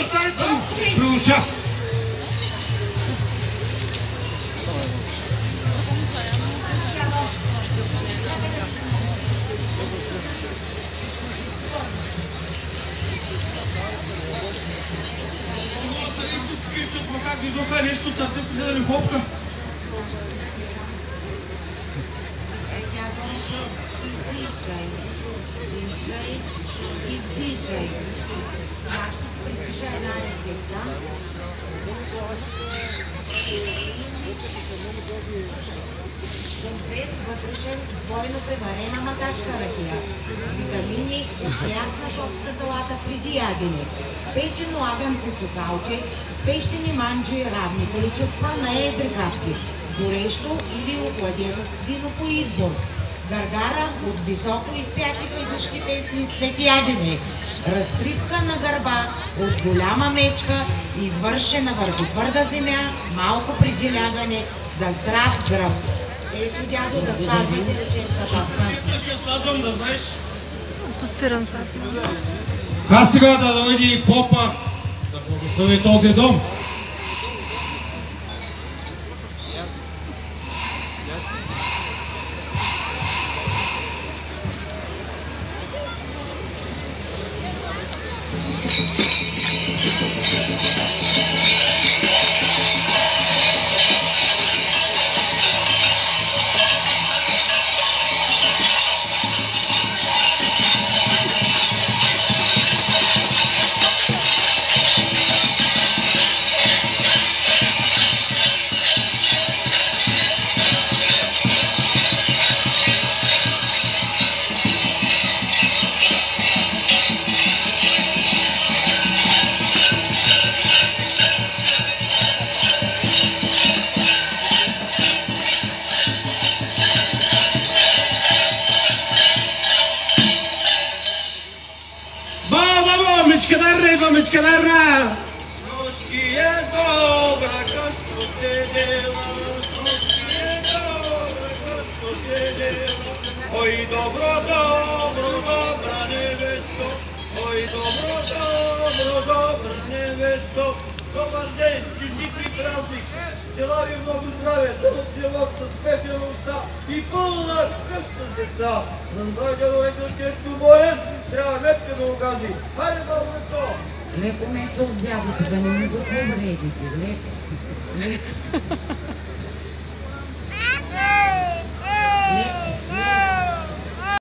старица му прилуша. Как дойдоха нещо, сърцето се да не хопка. Издишай. Сега ще ти припиша една рецепта. Компрес вътрешен с двойно преварена маташка ракия. С витамини от ясна шопска салата преди ядене. Печено агънце сукалче с пещени манджи равни количества на едри капки. Горещо или охладено вино по избор. Гаргара от високо изпяти хайдушки песни след ядене. Разтривка на гърба от голяма мечка, извършена върху твърда земя, малко преди лягане, за здрав гръб. Ето, дядо, да спазвайте рецептата. Ще спазвам, да знаеш. Подпирам се аз. Аз сега да дойде и попа да благослови този дом. Мечкадарра! Русски е добра, късно се дела, русски е добра, късно се дела. Ой, добра невесто, ой, добра невесто. Добър ден, честит празник! Жела ви много здраве, дълъг живот с песеността и пълна къща деца. Разбрага до лекар тежко боен, трябва метка да угази. Хайде, бабето! Леко месо с дядото, да не ми го повредите. Леко. Леко.